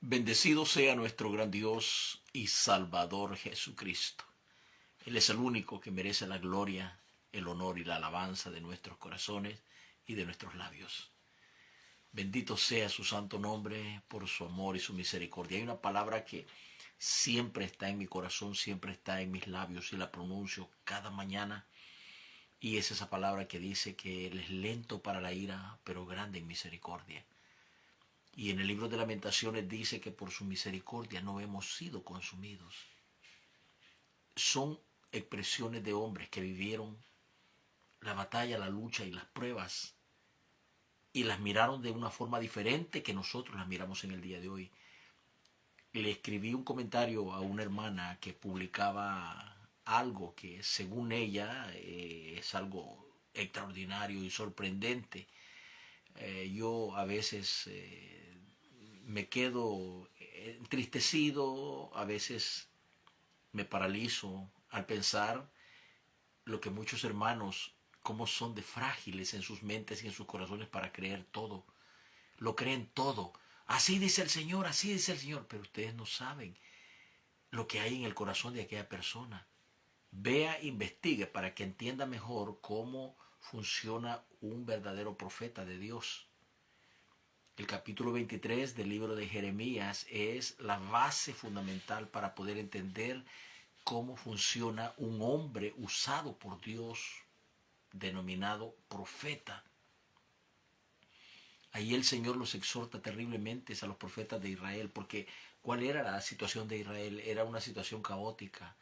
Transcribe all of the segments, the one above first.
Bendecido sea nuestro gran Dios y Salvador Jesucristo. Él es el único que merece la gloria, el honor y la alabanza de nuestros corazones y de nuestros labios. Bendito sea su santo nombre por su amor y su misericordia. Hay una palabra que siempre está en mi corazón, siempre está en mis labios y la pronuncio cada mañana. Y es esa palabra que dice que Él es lento para la ira, pero grande en misericordia. Y en el libro de Lamentaciones dice que por su misericordia no hemos sido consumidos. Son expresiones de hombres que vivieron la batalla, la lucha y las pruebas y las miraron de una forma diferente que nosotros las miramos en el día de hoy. Le escribí un comentario a una hermana que publicaba algo que según ella es algo extraordinario y sorprendente. Yo a veces me quedo entristecido, a veces me paralizo al pensar lo que muchos hermanos, cómo son de frágiles en sus mentes y en sus corazones para creer todo. Lo creen todo. Así dice el Señor, así dice el Señor. Pero ustedes no saben lo que hay en el corazón de aquella persona. Vea, investigue para que entienda mejor cómo funciona un verdadero profeta de Dios. El capítulo 23 del libro de Jeremías es la base fundamental para poder entender cómo funciona un hombre usado por Dios, denominado profeta. Ahí el Señor los exhorta terriblemente a los profetas de Israel, porque ¿cuál era la situación de Israel? Era una situación caótica,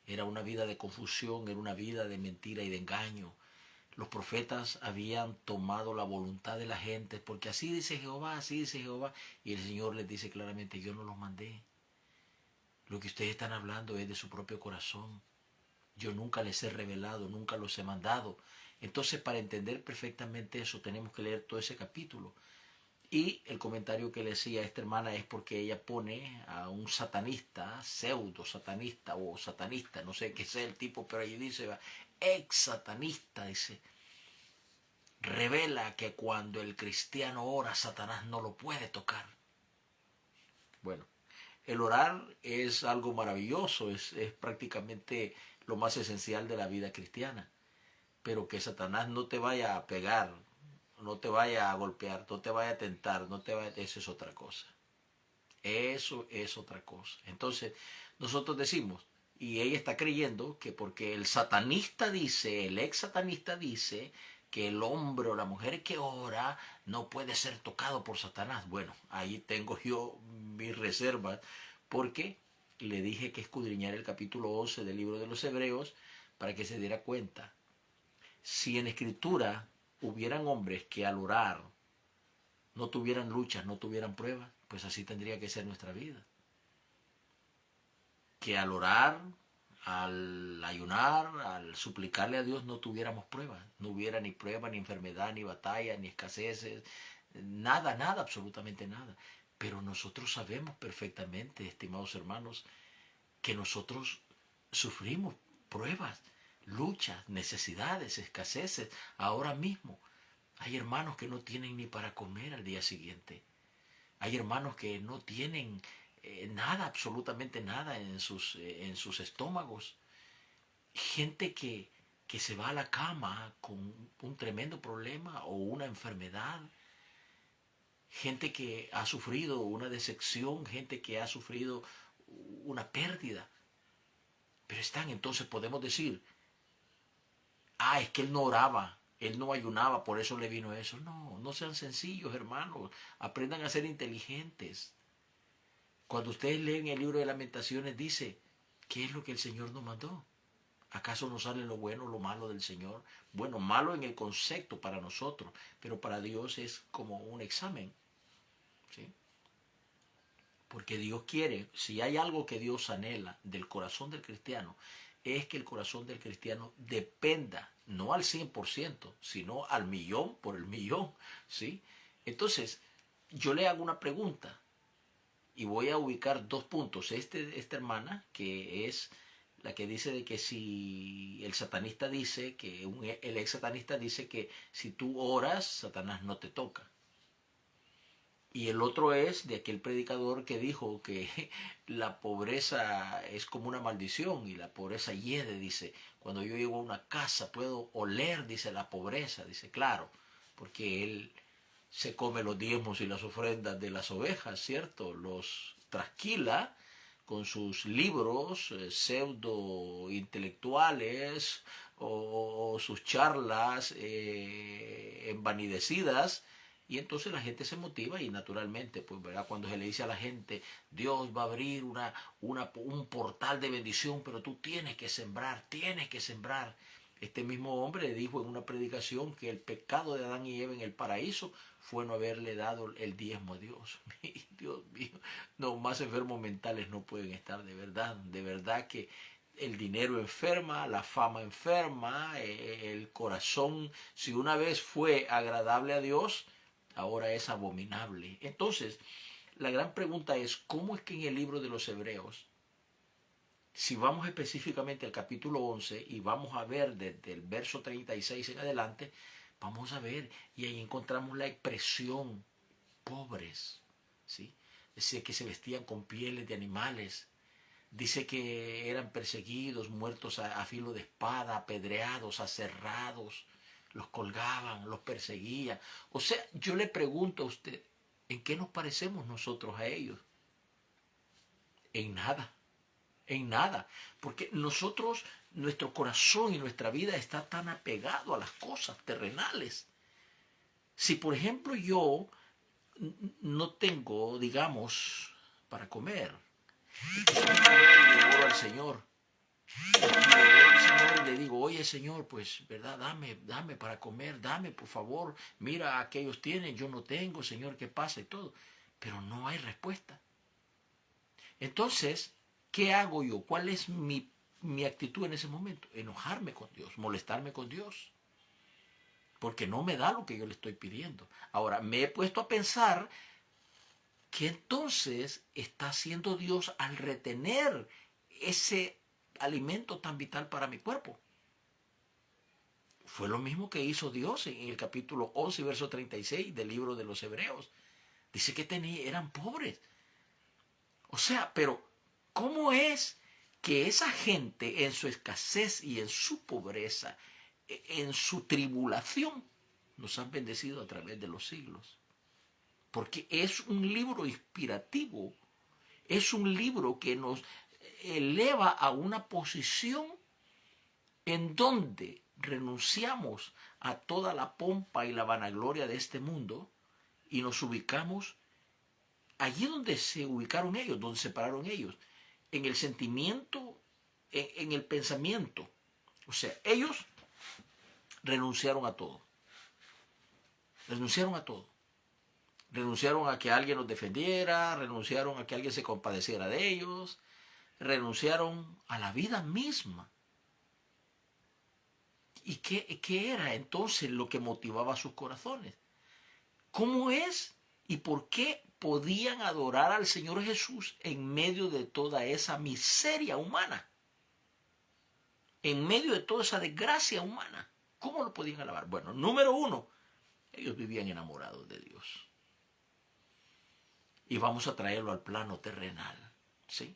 era una vida de confusión, era una vida de mentira y de engaño. Los profetas habían tomado la voluntad de la gente, porque así dice Jehová, y el Señor les dice claramente, yo no los mandé. Lo que ustedes están hablando es de su propio corazón. Yo nunca les he revelado, nunca los he mandado. Entonces, para entender perfectamente eso, tenemos que leer todo ese capítulo. Y el comentario que le decía a esta hermana es porque ella pone a un satanista, pseudo satanista o satanista, no sé qué sea el tipo, pero ahí dice, ex satanista, dice, revela que cuando el cristiano ora, Satanás no lo puede tocar. Bueno, el orar es algo maravilloso, es prácticamente lo más esencial de la vida cristiana. Pero que Satanás no te vaya a pegar, no te vaya a golpear, no te vaya a tentar, no te vaya, eso es otra cosa. Eso es otra cosa. Entonces, nosotros decimos, y ella está creyendo que porque el satanista dice, el ex satanista dice, que el hombre o la mujer que ora no puede ser tocado por Satanás. Bueno, ahí tengo yo mis reservas, porque le dije que escudriñara el capítulo 11 del libro de los Hebreos para que se diera cuenta. Si en escritura hubieran hombres que al orar no tuvieran luchas, no tuvieran pruebas, pues así tendría que ser nuestra vida. Que al orar, al ayunar, al suplicarle a Dios no tuviéramos pruebas. No hubiera ni prueba, ni enfermedad, ni batalla, ni escaseces, nada, nada, absolutamente nada. Pero nosotros sabemos perfectamente, estimados hermanos, que nosotros sufrimos pruebas, luchas, necesidades, escaseces, ahora mismo. Hay hermanos que no tienen ni para comer al día siguiente. Hay hermanos que no tienen nada, absolutamente nada en sus estómagos. Gente que se va a la cama con un tremendo problema o una enfermedad. Gente que ha sufrido una decepción, gente que ha sufrido una pérdida. Pero están, entonces podemos decir, es que él no oraba, él no ayunaba, por eso le vino eso. No, no sean sencillos, hermanos. Aprendan a ser inteligentes. Cuando ustedes leen el libro de Lamentaciones, dice, ¿qué es lo que el Señor nos mandó? ¿Acaso no sale lo bueno o lo malo del Señor? Bueno, malo en el concepto para nosotros, pero para Dios es como un examen. ¿Sí? Porque Dios quiere, si hay algo que Dios anhela del corazón del cristiano, es que el corazón del cristiano dependa, no al 100%, sino al millón por el millón. ¿Sí? Entonces, yo le hago una pregunta y voy a ubicar dos puntos. Esta hermana, que es la que dice de que si el satanista dice, el ex satanista dice que si tú oras, Satanás no te toca. Y el otro es de aquel predicador que dijo que la pobreza es como una maldición y la pobreza hiede, dice. Cuando yo llego a una casa puedo oler, dice, la pobreza, dice, claro, porque él se come los diezmos y las ofrendas de las ovejas, ¿cierto? Los trasquila con sus libros pseudo intelectuales o sus charlas envanidecidas, y entonces la gente se motiva y naturalmente, pues, ¿verdad? Cuando se le dice a la gente, Dios va a abrir un portal de bendición, pero tú tienes que sembrar, tienes que sembrar. Este mismo hombre dijo en una predicación que el pecado de Adán y Eva en el paraíso fue no haberle dado el diezmo a Dios. Dios mío, no, más enfermos mentales no pueden estar, de verdad que el dinero enferma, la fama enferma, el corazón, si una vez fue agradable a Dios, ahora es abominable. Entonces, la gran pregunta es, ¿cómo es que en el libro de los Hebreos, si vamos específicamente al capítulo 11 y vamos a ver desde el verso 36 en adelante, vamos a ver y ahí encontramos la expresión pobres, ¿sí? Dice que se vestían con pieles de animales, dice que eran perseguidos, muertos a filo de espada, apedreados, aserrados, los colgaban, los perseguían. O sea, yo le pregunto a usted, ¿en qué nos parecemos nosotros a ellos? En nada, en nada. Porque nosotros, nuestro corazón y nuestra vida está tan apegado a las cosas terrenales. Si por ejemplo yo no tengo, digamos, para comer, entonces le oro al Señor. Le oro al Señor y le digo, oye Señor, pues, ¿verdad? Dame para comer, dame por favor. Mira, aquellos tienen, yo no tengo, Señor, ¿qué pasa? Y todo. Pero no hay respuesta. Entonces, ¿qué hago yo? ¿Cuál es mi actitud en ese momento? Enojarme con Dios, molestarme con Dios, porque no me da lo que yo le estoy pidiendo. Ahora, me he puesto a pensar que entonces está haciendo Dios al retener ese alimento tan vital para mi cuerpo. Fue lo mismo que hizo Dios en el capítulo 11, verso 36 del libro de los Hebreos. Dice que eran pobres. O sea, pero ¿cómo es que esa gente en su escasez y en su pobreza, en su tribulación, nos han bendecido a través de los siglos? Porque es un libro inspirativo, es un libro que nos eleva a una posición en donde renunciamos a toda la pompa y la vanagloria de este mundo y nos ubicamos allí donde se ubicaron ellos, donde se pararon ellos, en el sentimiento, en el pensamiento. O sea, ellos renunciaron a todo. Renunciaron a todo. Renunciaron a que alguien los defendiera, renunciaron a que alguien se compadeciera de ellos, renunciaron a la vida misma. ¿Y qué era entonces lo que motivaba sus corazones? ¿Cómo es y por qué podían adorar al Señor Jesús en medio de toda esa miseria humana? En medio de toda esa desgracia humana. ¿Cómo lo podían alabar? Bueno, número uno, ellos vivían enamorados de Dios. Y vamos a traerlo al plano terrenal, ¿sí?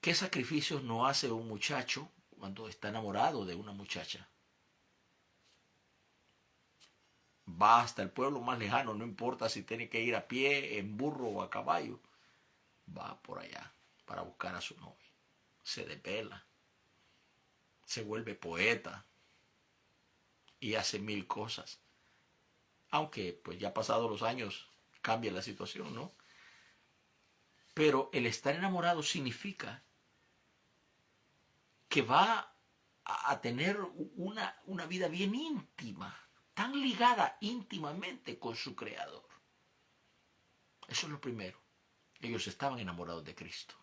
¿Qué sacrificios no hace un muchacho cuando está enamorado de una muchacha? Va hasta el pueblo más lejano, no importa si tiene que ir a pie, en burro o a caballo. Va por allá para buscar a su novia. Se desvela, se vuelve poeta y hace mil cosas. Aunque pues ya pasados los años cambia la situación, ¿no? Pero el estar enamorado significa que va a tener una vida bien íntima, tan ligada íntimamente con su Creador. Eso es lo primero. Ellos estaban enamorados de Cristo.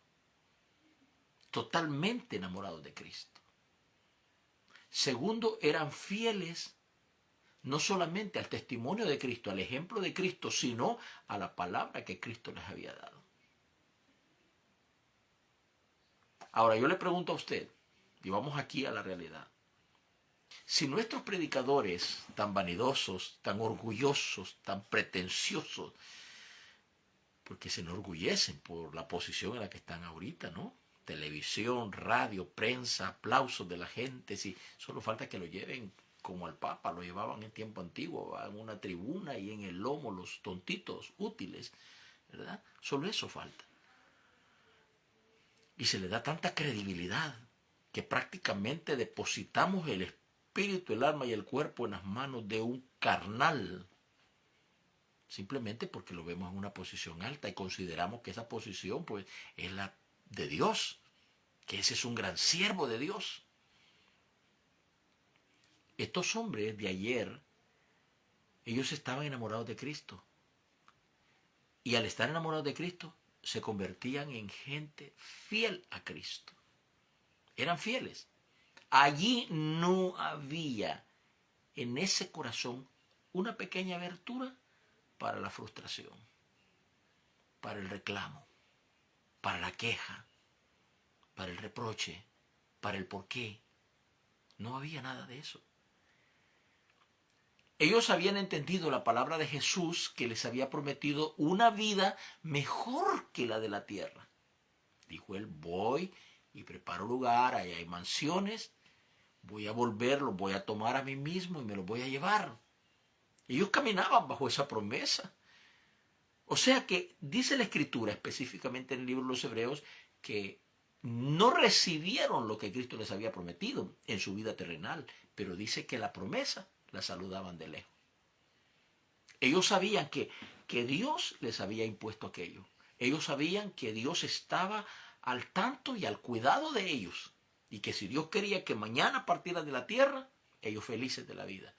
Totalmente enamorados de Cristo. Segundo, eran fieles no solamente al testimonio de Cristo, al ejemplo de Cristo, sino a la palabra que Cristo les había dado. Ahora yo le pregunto a usted, y vamos aquí a la realidad, Si nuestros predicadores, tan vanidosos, tan orgullosos, tan pretenciosos, porque se enorgullecen por la posición en la que están ahorita, ¿no? Televisión, radio, prensa, aplausos de la gente, si solo falta que lo lleven como al Papa, lo llevaban en tiempo antiguo, en una tribuna y en el lomo los tontitos útiles, ¿verdad? Solo eso falta. Y se le da tanta credibilidad que prácticamente depositamos el espíritu, el alma y el cuerpo en las manos de un carnal, simplemente porque lo vemos en una posición alta y consideramos que esa posición pues es la de Dios, que ese es un gran siervo de Dios. Estos hombres de ayer, ellos estaban enamorados de Cristo, y al estar enamorados de Cristo se convertían en gente fiel a Cristo. Eran fieles. Allí no había en ese corazón una pequeña abertura para la frustración, para el reclamo, para la queja, para el reproche, para el porqué. No había nada de eso. Ellos habían entendido la palabra de Jesús, que les había prometido una vida mejor que la de la tierra. Dijo él: voy y preparo lugar, allá hay mansiones, voy a volver, los voy a tomar a mí mismo y me los voy a llevar. Ellos caminaban bajo esa promesa. O sea que dice la Escritura, específicamente en el libro de los Hebreos, que no recibieron lo que Cristo les había prometido en su vida terrenal, pero dice que la promesa la saludaban de lejos. Ellos sabían que Dios les había impuesto aquello. Ellos sabían que Dios estaba al tanto y al cuidado de ellos, y que si Dios quería que mañana partieran de la tierra, ellos felices de la vida.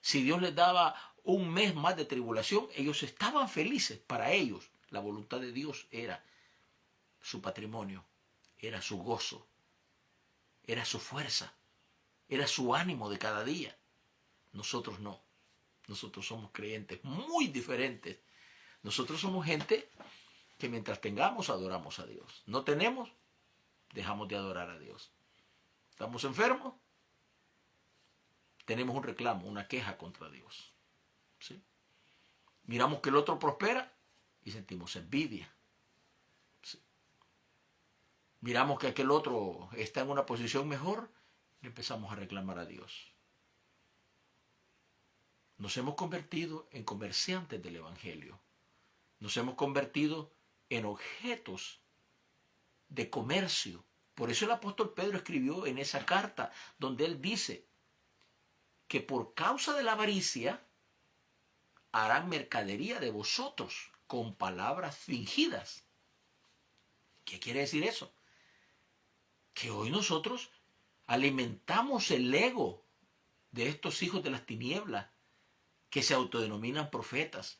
Si Dios les daba un mes más de tribulación, ellos estaban felices. Para ellos, la voluntad de Dios era su patrimonio, era su gozo, era su fuerza, era su ánimo de cada día. Nosotros no. Nosotros somos creyentes muy diferentes. Nosotros somos gente que mientras tengamos, adoramos a Dios. No tenemos, dejamos de adorar a Dios. ¿Estamos enfermos? Tenemos un reclamo, una queja contra Dios. ¿Sí? Miramos que el otro prospera y sentimos envidia. ¿Sí? Miramos que aquel otro está en una posición mejor y empezamos a reclamar a Dios. Nos hemos convertido en comerciantes del Evangelio. Nos hemos convertido en objetos de comercio. Por eso el apóstol Pedro escribió en esa carta donde él dice que por causa de la avaricia harán mercadería de vosotros con palabras fingidas. ¿Qué quiere decir eso? Que hoy nosotros alimentamos el ego de estos hijos de las tinieblas que se autodenominan profetas,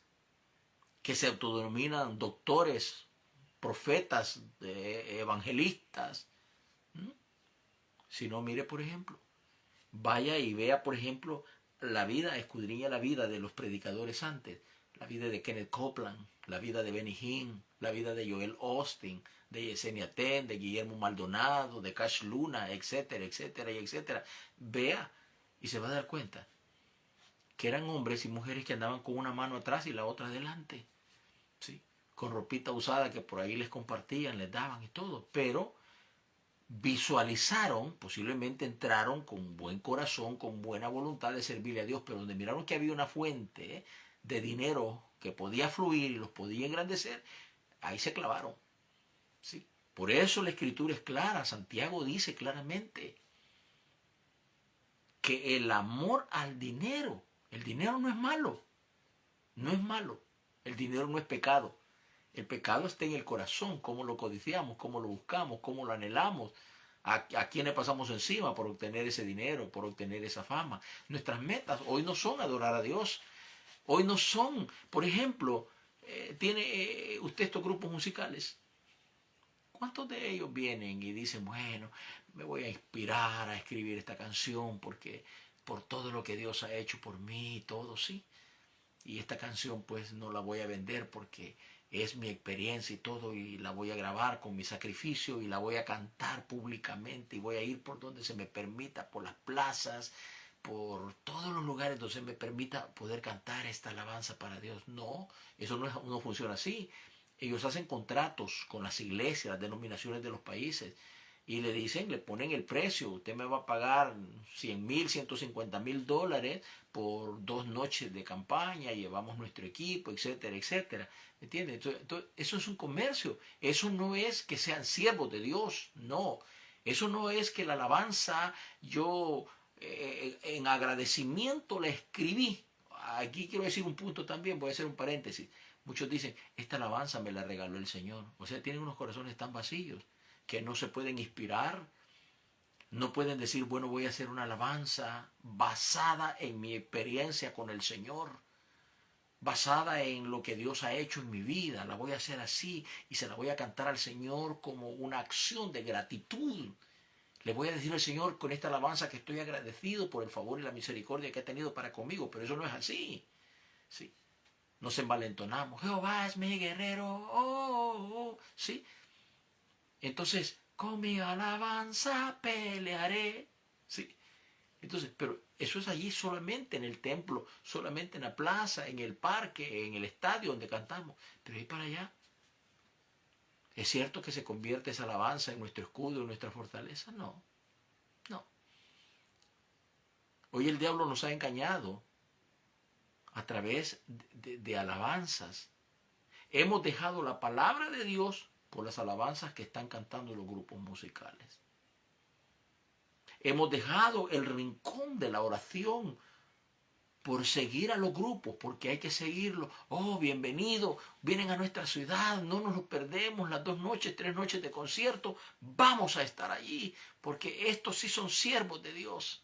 que se autodenominan doctores, profetas, evangelistas. Si no, mire, por ejemplo, vaya y vea, por ejemplo, la vida, escudriña la vida de los predicadores antes, la vida de Kenneth Copeland, la vida de Benny Hinn, la vida de Joel Austin, de Yesenia Ten, de Guillermo Maldonado, de Cash Luna, etcétera, etcétera, y etcétera. Vea y se va a dar cuenta que eran hombres y mujeres que andaban con una mano atrás y la otra adelante, ¿sí? Con ropita usada que por ahí les compartían, les daban y todo, pero visualizaron, posiblemente entraron con buen corazón, con buena voluntad de servirle a Dios, pero donde miraron que había una fuente de dinero que podía fluir y los podía engrandecer, ahí se clavaron. ¿Sí? Por eso la Escritura es clara. Santiago dice claramente que el amor al dinero, el dinero no es malo, no es malo, el dinero no es pecado. El pecado está en el corazón, cómo lo codiciamos, cómo lo buscamos, cómo lo anhelamos, a quienes pasamos encima por obtener ese dinero, por obtener esa fama. Nuestras metas hoy no son adorar a Dios, hoy no son, por ejemplo, tiene usted estos grupos musicales. ¿Cuántos de ellos vienen y dicen, bueno, me voy a inspirar a escribir esta canción porque por todo lo que Dios ha hecho por mí y todo, sí? Y esta canción pues no la voy a vender porque es mi experiencia y todo, y la voy a grabar con mi sacrificio y la voy a cantar públicamente y voy a ir por donde se me permita, por las plazas, por todos los lugares donde se me permita poder cantar esta alabanza para Dios. No, eso no funciona así. Ellos hacen contratos con las iglesias, las denominaciones de los países, y le dicen, le ponen el precio. Usted me va a pagar 100,000, $150,000 por 2 noches de campaña, llevamos nuestro equipo, etcétera, etcétera. ¿Entiende? Entonces, eso es un comercio. Eso no es que sean siervos de Dios, no. Eso no es que la alabanza yo en agradecimiento la escribí. Aquí quiero decir un punto también, voy a hacer un paréntesis. Muchos dicen, esta alabanza me la regaló el Señor. O sea, tienen unos corazones tan vacíos que no se pueden inspirar, no pueden decir, bueno, voy a hacer una alabanza basada en mi experiencia con el Señor, basada en lo que Dios ha hecho en mi vida. La voy a hacer así y se la voy a cantar al Señor como una acción de gratitud. Le voy a decir al Señor con esta alabanza que estoy agradecido por el favor y la misericordia que ha tenido para conmigo, pero eso no es así. ¿Sí? Nos envalentonamos. Jehová es mi guerrero. Oh, oh, oh. ¿Sí? Entonces, con mi alabanza pelearé. ¿Sí? Entonces, pero eso es allí solamente en el templo, solamente en la plaza, en el parque, en el estadio donde cantamos. Pero ahí para allá, ¿es cierto que se convierte esa alabanza en nuestro escudo, en nuestra fortaleza? No, no. Hoy el diablo nos ha engañado a través de alabanzas. Hemos dejado la palabra de Dios por las alabanzas que están cantando los grupos musicales. Hemos dejado el rincón de la oración por seguir a los grupos, porque hay que seguirlos. Oh, bienvenido, vienen a nuestra ciudad, no nos lo perdemos, las 2 noches, 3 noches de concierto, vamos a estar allí, porque estos sí son siervos de Dios.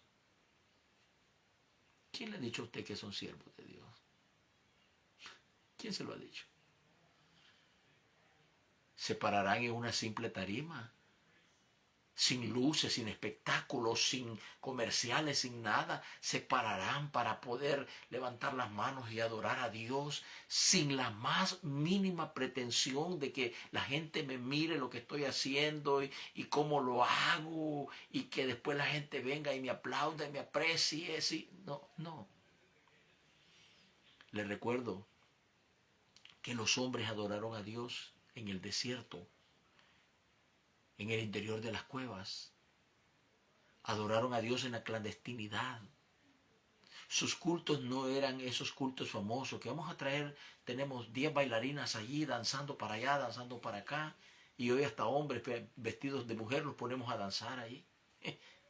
¿Quién le ha dicho a usted que son siervos de Dios? ¿Quién se lo ha dicho? Se pararán en una simple tarima, sin luces, sin espectáculos, sin comerciales, sin nada. Se pararán para poder levantar las manos y adorar a Dios sin la más mínima pretensión de que la gente me mire lo que estoy haciendo y cómo lo hago y que después la gente venga y me aplaude y me aprecie. ¿Sí? No, no. Les recuerdo que los hombres adoraron a Dios en el desierto, en el interior de las cuevas. Adoraron a Dios en la clandestinidad. Sus cultos no eran esos cultos famosos que vamos a traer, tenemos 10 bailarinas allí danzando para allá, danzando para acá, y hoy hasta hombres vestidos de mujer los ponemos a danzar ahí.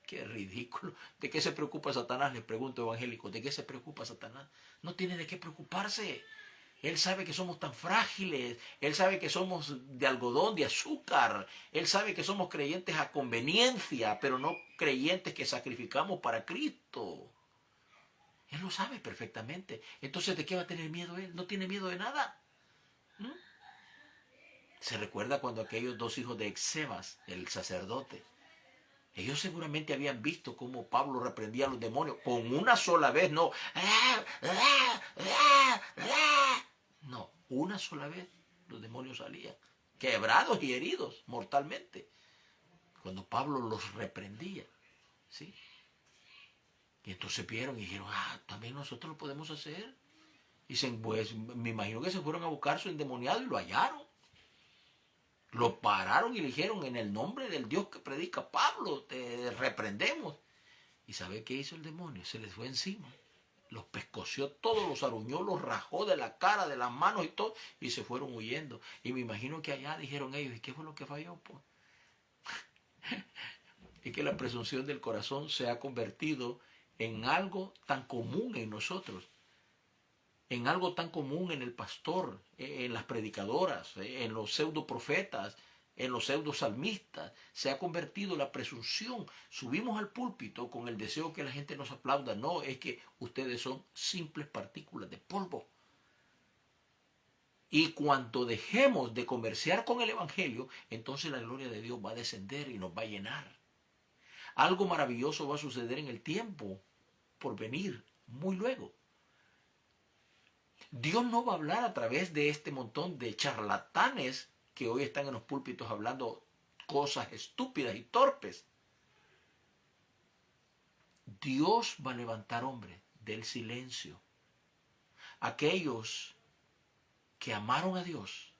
Qué ridículo. ¿De qué se preocupa Satanás? Les pregunto, evangélicos, ¿de qué se preocupa Satanás? No tiene de qué preocuparse. Él sabe que somos tan frágiles, Él sabe que somos de algodón, de azúcar, Él sabe que somos creyentes a conveniencia, pero no creyentes que sacrificamos para Cristo. Él lo sabe perfectamente. Entonces, ¿de qué va a tener miedo Él? No tiene miedo de nada. ¿Mm? Se recuerda cuando aquellos 2 hijos de Escevas, el sacerdote, ellos seguramente habían visto cómo Pablo reprendía a los demonios con una sola vez, no. No, una sola vez los demonios salían, quebrados y heridos mortalmente, cuando Pablo los reprendía. ¿Sí? Y entonces vieron y dijeron, también nosotros lo podemos hacer. Y pues, me imagino que se fueron a buscar su endemoniado y lo hallaron. Lo pararon y le dijeron, en el nombre del Dios que predica Pablo, te reprendemos. ¿Y sabe qué hizo el demonio? Se les fue encima. Los pescoció todos, los aruñó, los rajó de la cara, de las manos y todo, y se fueron huyendo. Y me imagino que allá dijeron ellos, ¿y qué fue lo que falló? Pues es que la presunción del corazón se ha convertido en algo tan común en nosotros, en algo tan común en el pastor, en las predicadoras, en los pseudo profetas, en los pseudo salmistas. Se ha convertido la presunción. Subimos al púlpito con el deseo que la gente nos aplauda. No, es que ustedes son simples partículas de polvo. Y cuando dejemos de comerciar con el evangelio, entonces la gloria de Dios va a descender y nos va a llenar. Algo maravilloso va a suceder en el tiempo por venir, muy luego. Dios no va a hablar a través de este montón de charlatanes que hoy están en los púlpitos hablando cosas estúpidas y torpes. Dios va a levantar hombres del silencio. Aquellos que amaron a Dios,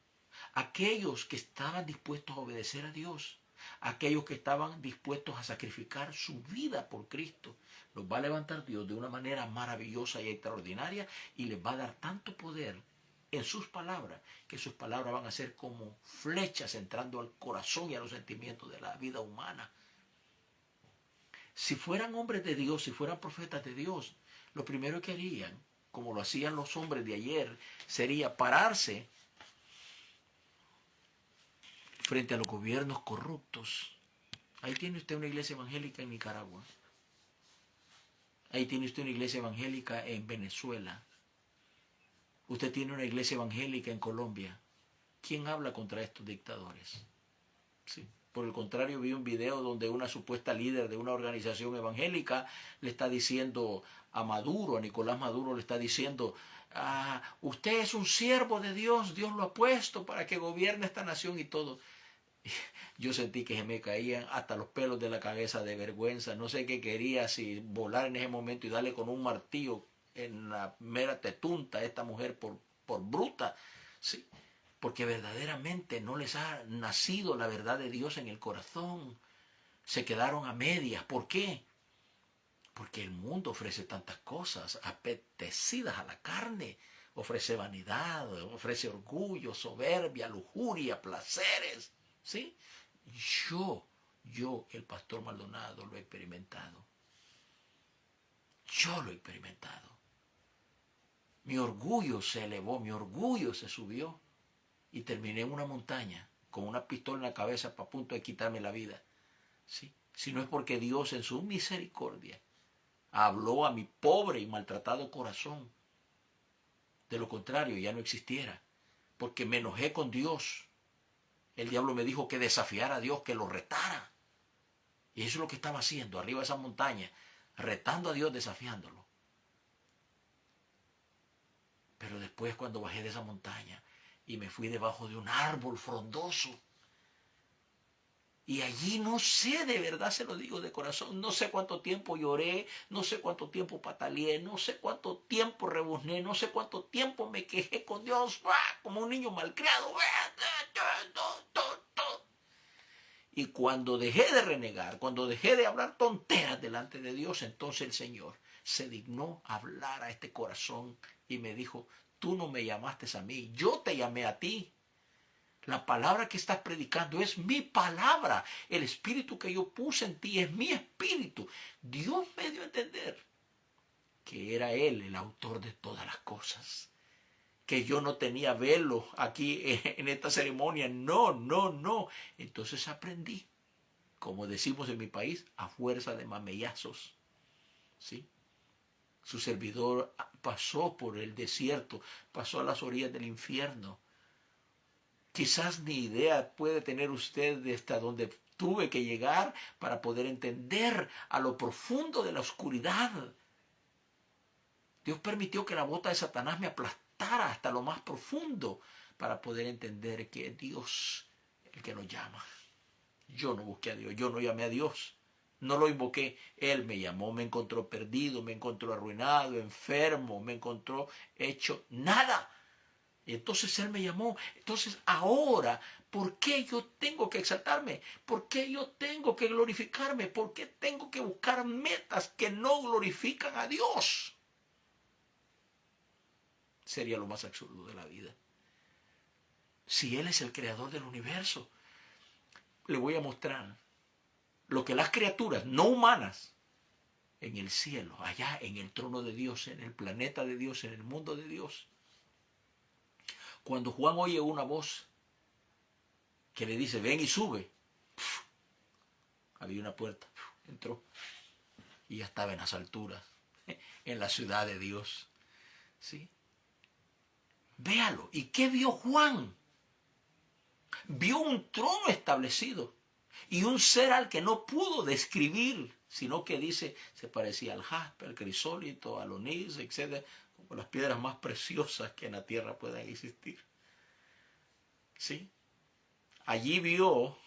aquellos que estaban dispuestos a obedecer a Dios, aquellos que estaban dispuestos a sacrificar su vida por Cristo, los va a levantar Dios de una manera maravillosa y extraordinaria y les va a dar tanto poder en sus palabras, que sus palabras van a ser como flechas entrando al corazón y a los sentimientos de la vida humana. Si fueran hombres de Dios, si fueran profetas de Dios, lo primero que harían, como lo hacían los hombres de ayer, sería pararse frente a los gobiernos corruptos. Ahí tiene usted una iglesia evangélica en Nicaragua. Ahí tiene usted una iglesia evangélica en Venezuela. Usted tiene una iglesia evangélica en Colombia. ¿Quién habla contra estos dictadores? Sí. Por el contrario, vi un video donde una supuesta líder de una organización evangélica le está diciendo a Maduro, a Nicolás Maduro, le está diciendo, usted es un siervo de Dios, Dios lo ha puesto para que gobierne esta nación y todo. Yo sentí que se me caían hasta los pelos de la cabeza de vergüenza. No sé qué quería, si volar en ese momento y darle con un martillo en la mera tetunta a esta mujer por bruta. Sí, porque verdaderamente no les ha nacido la verdad de Dios en el corazón. Se quedaron a medias. ¿Por qué? Porque el mundo ofrece tantas cosas apetecidas a la carne. Ofrece vanidad, ofrece orgullo, soberbia, lujuria, placeres. ¿Sí? Yo, el pastor Maldonado, lo he experimentado. Yo lo he experimentado. Mi orgullo se elevó, mi orgullo se subió y terminé en una montaña con una pistola en la cabeza a punto de quitarme la vida. ¿Sí? Si no es porque Dios en su misericordia habló a mi pobre y maltratado corazón. De lo contrario, ya no existiera. Porque me enojé con Dios. El diablo me dijo que desafiara a Dios, que lo retara. Y eso es lo que estaba haciendo arriba de esa montaña, retando a Dios, desafiándolo. Pero después, cuando bajé de esa montaña y me fui debajo de un árbol frondoso, y allí no sé, de verdad se lo digo de corazón, no sé cuánto tiempo lloré, no sé cuánto tiempo pataleé, no sé cuánto tiempo rebuzné, no sé cuánto tiempo me quejé con Dios, como un niño malcriado. Y cuando dejé de renegar, cuando dejé de hablar tonteras delante de Dios, entonces el Señor se dignó hablar a este corazón y me dijo, tú no me llamaste a mí, yo te llamé a ti. La palabra que estás predicando es mi palabra. El espíritu que yo puse en ti es mi espíritu. Dios me dio a entender que era Él el autor de todas las cosas. Que yo no tenía velo aquí en esta ceremonia. No. Entonces aprendí, como decimos en mi país, a fuerza de mamellazos. ¿Sí? Su servidor pasó por el desierto, pasó a las orillas del infierno. Quizás ni idea puede tener usted de hasta dónde tuve que llegar para poder entender a lo profundo de la oscuridad. Dios permitió que la bota de Satanás me aplastara hasta lo más profundo para poder entender que es Dios el que nos llama. Yo no busqué a Dios, yo no llamé a Dios, no lo invoqué. Él me llamó, me encontró perdido, me encontró arruinado, enfermo, me encontró hecho nada. Y entonces Él me llamó. Entonces ahora, ¿por qué yo tengo que exaltarme? ¿Por qué yo tengo que glorificarme? ¿Por qué tengo que buscar metas que no glorifican a Dios? Sería lo más absurdo de la vida. Si Él es el creador del universo, le voy a mostrar lo que las criaturas no humanas en el cielo, allá en el trono de Dios, en el planeta de Dios, en el mundo de Dios. Cuando Juan oye una voz que le dice, ven y sube, había una puerta, entró y ya estaba en las alturas, en la ciudad de Dios. ¿Sí? Véalo. ¿Y qué vio Juan? Vio un trono establecido y un ser al que no pudo describir, sino que dice, se parecía al jaspe, al crisólito, al onís, etc., como las piedras más preciosas que en la tierra puedan existir. ¿Sí? Allí vio,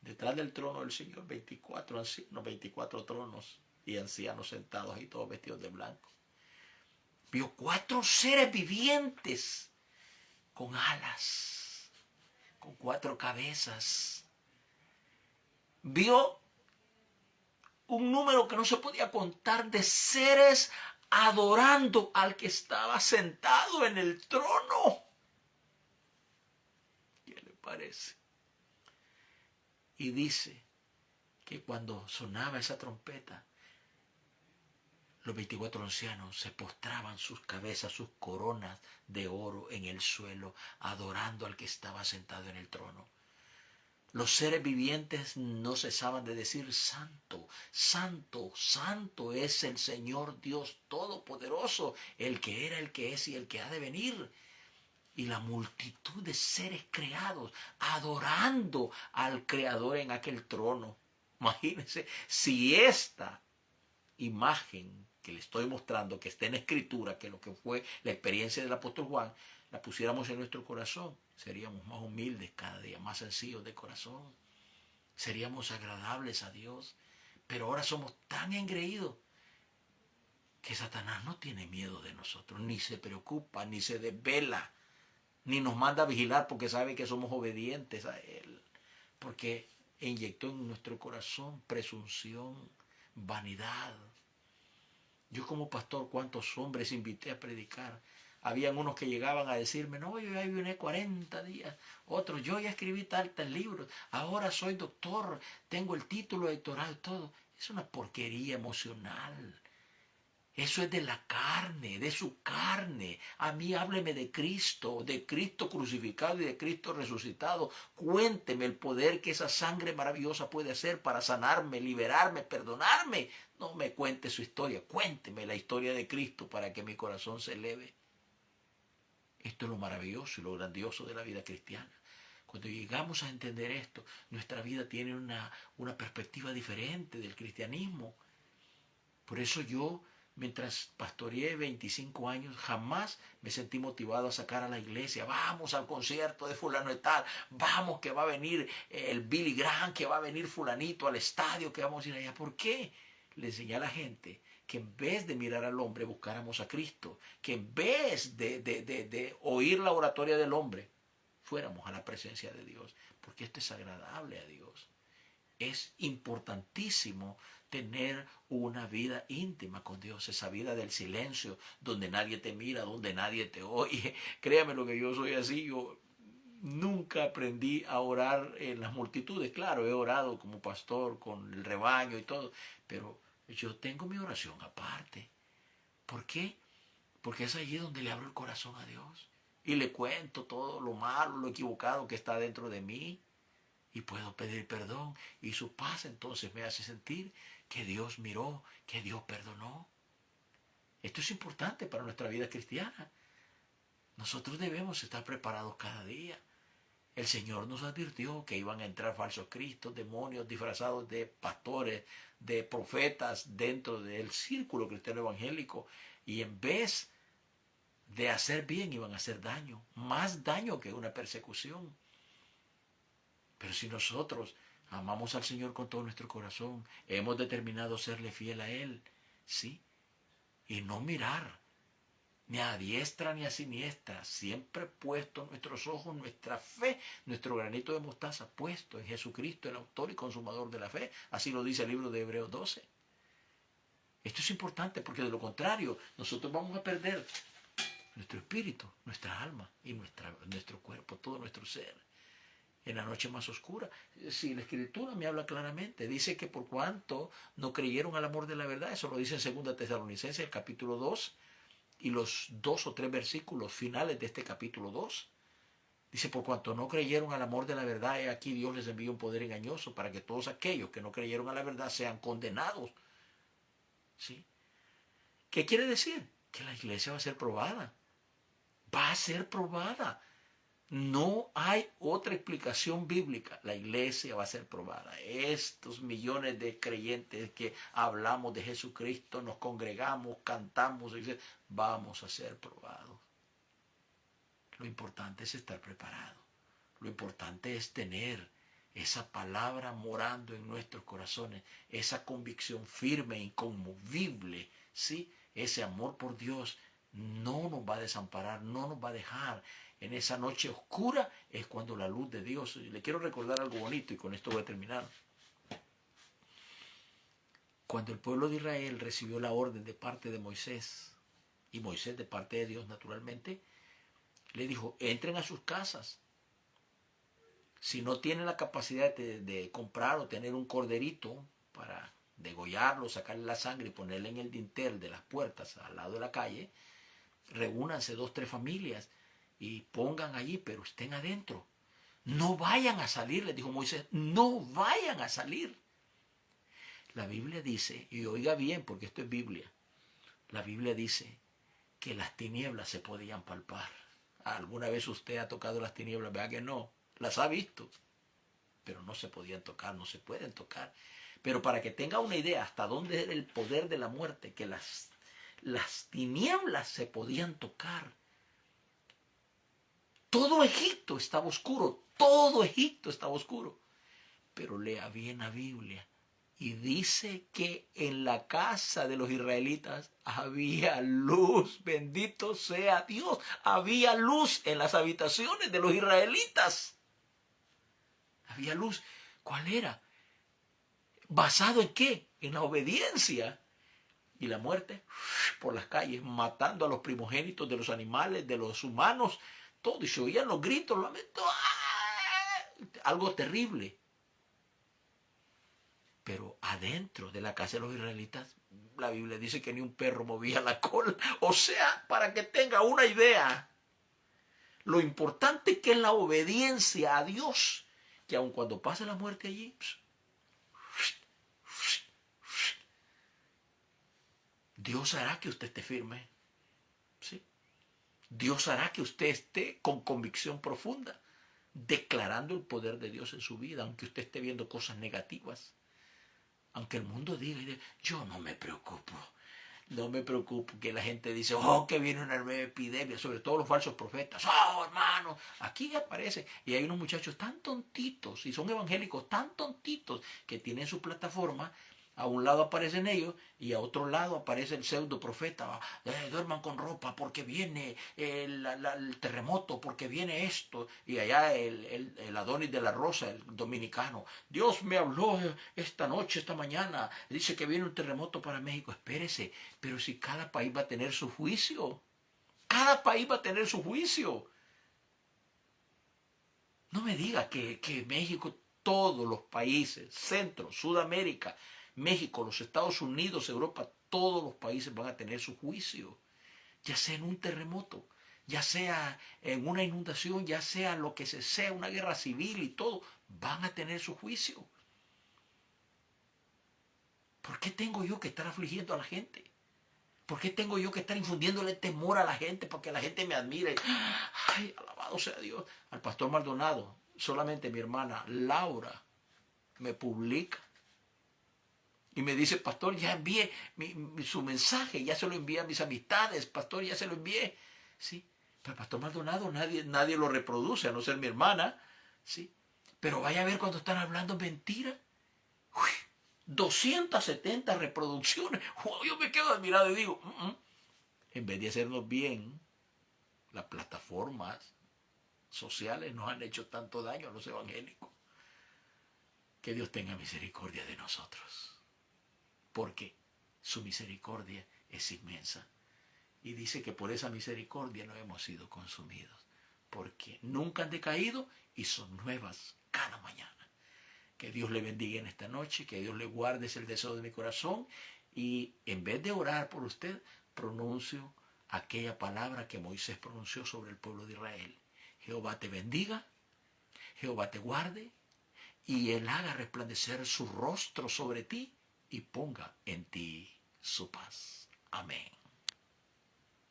detrás del trono del Señor, 24 ancianos, 24 tronos. y ancianos sentados ahí todos vestidos de blanco. Vio 4 seres vivientes con alas, con 4 cabezas. Vio un número que no se podía contar de seres adorando al que estaba sentado en el trono. ¿Qué le parece? Y dice que cuando sonaba esa trompeta, los 24 ancianos se postraban sus cabezas, sus coronas de oro en el suelo, adorando al que estaba sentado en el trono. Los seres vivientes no cesaban de decir: santo, santo, santo es el Señor Dios Todopoderoso, el que era, el que es y el que ha de venir. Y la multitud de seres creados adorando al Creador en aquel trono. Imagínense, si esta imagen que le estoy mostrando, que está en escritura, que lo que fue la experiencia del apóstol Juan, la pusiéramos en nuestro corazón, seríamos más humildes cada día, más sencillos de corazón, seríamos agradables a Dios. Pero ahora somos tan engreídos que Satanás no tiene miedo de nosotros, ni se preocupa, ni se desvela, ni nos manda a vigilar porque sabe que somos obedientes a Él, porque inyectó en nuestro corazón presunción, vanidad. Yo como pastor, ¿cuántos hombres invité a predicar? Habían unos que llegaban a decirme: no, yo ya ayuné 40 días. Otros: yo ya escribí tal libros. Ahora soy doctor, tengo el título doctoral, todo. Es una porquería emocional. Eso es de la carne, de su carne. A mí hábleme de Cristo crucificado y de Cristo resucitado. Cuénteme el poder que esa sangre maravillosa puede hacer para sanarme, liberarme, perdonarme. No me cuente su historia, cuénteme la historia de Cristo para que mi corazón se eleve. Esto es lo maravilloso y lo grandioso de la vida cristiana. Cuando llegamos a entender esto, nuestra vida tiene una perspectiva diferente del cristianismo. Por eso yo, mientras pastoreé 25 años, jamás me sentí motivado a sacar a la iglesia: vamos al concierto de fulano y tal, vamos que va a venir el Billy Graham, que va a venir fulanito al estadio, que vamos a ir allá. ¿Por qué? Le enseñé a la gente que en vez de mirar al hombre buscáramos a Cristo, que en vez de oír la oratoria del hombre, fuéramos a la presencia de Dios, porque esto es agradable a Dios. Es importantísimo tener una vida íntima con Dios, esa vida del silencio, donde nadie te mira, donde nadie te oye. Créame lo que yo soy así. Yo nunca aprendí a orar en las multitudes. Claro, he orado como pastor con el rebaño y todo, pero yo tengo mi oración aparte. ¿Por qué? Porque es allí donde le abro el corazón a Dios y le cuento todo lo malo, lo equivocado que está dentro de mí. Y puedo pedir perdón, y su paz entonces me hace sentir que Dios miró, que Dios perdonó. Esto es importante para nuestra vida cristiana. Nosotros debemos estar preparados cada día. El Señor nos advirtió que iban a entrar falsos cristos, demonios disfrazados de pastores, de profetas dentro del círculo cristiano evangélico, y en vez de hacer bien iban a hacer daño, más daño que una persecución. Pero si nosotros amamos al Señor con todo nuestro corazón, hemos determinado serle fiel a Él, ¿sí? Y no mirar ni a diestra ni a siniestra, siempre puesto nuestros ojos, nuestra fe, nuestro granito de mostaza puesto en Jesucristo, el autor y consumador de la fe. Así lo dice el libro de Hebreos 12. Esto es importante porque de lo contrario nosotros vamos a perder nuestro espíritu, nuestra alma y nuestro cuerpo, todo nuestro ser, en la noche más oscura. Si la Escritura me habla claramente, dice que por cuanto no creyeron al amor de la verdad, eso lo dice en 2 Tesalonicenses, el capítulo 2, y los 2 o 3 versículos finales de este capítulo 2. Dice: por cuanto no creyeron al amor de la verdad, he aquí Dios les envía un poder engañoso para que todos aquellos que no creyeron a la verdad sean condenados. ¿Sí? ¿Qué quiere decir? Que la iglesia va a ser probada. Va a ser probada. No hay otra explicación bíblica. La iglesia va a ser probada. Estos millones de creyentes que hablamos de Jesucristo, nos congregamos, cantamos, etc., vamos a ser probados. Lo importante es estar preparado. Lo importante es tener esa palabra morando en nuestros corazones, esa convicción firme, inconmovible, ¿sí? Ese amor por Dios no nos va a desamparar, no nos va a dejar. En esa noche oscura es cuando la luz de Dios. Y le quiero recordar algo bonito y con esto voy a terminar. Cuando el pueblo de Israel recibió la orden de parte de Moisés, y Moisés de parte de Dios naturalmente, le dijo, entren a sus casas. Si no tienen la capacidad de comprar o tener un corderito para degollarlo, sacarle la sangre y ponerle en el dintel de las puertas al lado de la calle, reúnanse 2, 3 familias y pongan allí, pero estén adentro. No vayan a salir, les dijo Moisés, no vayan a salir. La Biblia dice, y oiga bien porque esto es Biblia, la Biblia dice que las tinieblas se podían palpar. ¿Alguna vez usted ha tocado las tinieblas? Vea que no, las ha visto, pero no se podían tocar, no se pueden tocar. Pero para que tenga una idea hasta dónde era el poder de la muerte, que las tinieblas se podían tocar. Todo Egipto estaba oscuro, todo Egipto estaba oscuro. Pero lea bien la Biblia y dice que en la casa de los israelitas había luz, bendito sea Dios, había luz en las habitaciones de los israelitas. Había luz. ¿Cuál era? ¿Basado en qué? En la obediencia. Y la muerte por las calles, matando a los primogénitos de los animales, de los humanos, todo. Y se oían los gritos, los lamentos. ¡Ah! Algo terrible. Pero adentro de la casa de los israelitas, la Biblia dice que ni un perro movía la cola. O sea, para que tenga una idea, lo importante que es la obediencia a Dios, que aun cuando pase la muerte allí, Dios hará que usted esté firme. ¿Sí? Dios hará que usted esté con convicción profunda, declarando el poder de Dios en su vida, aunque usted esté viendo cosas negativas. Aunque el mundo diga, yo no me preocupo. No me preocupo que la gente dice, oh, que viene una nueva epidemia, sobre todo los falsos profetas. Oh, hermano, aquí aparece. Y hay unos muchachos tan tontitos, y son evangélicos tan tontitos, que tienen su plataforma. A un lado aparecen ellos y a otro lado aparece el pseudo profeta. Duerman con ropa porque viene el terremoto, porque viene esto. Y allá el Adonis de la Rosa, el dominicano. Dios me habló esta noche, esta mañana. Dice que viene un terremoto para México. Espérese, pero si cada país va a tener su juicio. Cada país va a tener su juicio. No me diga que México, todos los países, Centro, Sudamérica, México, los Estados Unidos, Europa, todos los países van a tener su juicio, ya sea en un terremoto, ya sea en una inundación, ya sea lo que sea, una guerra civil y todo, van a tener su juicio. ¿Por qué tengo yo que estar afligiendo a la gente? ¿Por qué tengo yo que estar infundiéndole temor a la gente porque la gente me admire? Ay, alabado sea Dios. Al pastor Maldonado, solamente mi hermana Laura me publica y me dice, pastor, ya envié su mensaje, ya se lo envié a mis amistades, pastor, ya se lo envié. ¿Sí? Pero el pastor Maldonado nadie lo reproduce, a no ser mi hermana. ¿Sí? Pero vaya a ver cuando están hablando mentira. 270 reproducciones. Yo me quedo admirado y digo, en vez de hacernos bien, las plataformas sociales nos han hecho tanto daño a los evangélicos. Que Dios tenga misericordia de nosotros. Porque su misericordia es inmensa. Y dice que por esa misericordia no hemos sido consumidos. Porque nunca han decaído y son nuevas cada mañana. Que Dios le bendiga en esta noche, que Dios le guarde, es el deseo de mi corazón. Y en vez de orar por usted, pronuncio aquella palabra que Moisés pronunció sobre el pueblo de Israel. Jehová te bendiga, Jehová te guarde, y Él haga resplandecer su rostro sobre ti y ponga en ti su paz. Amén.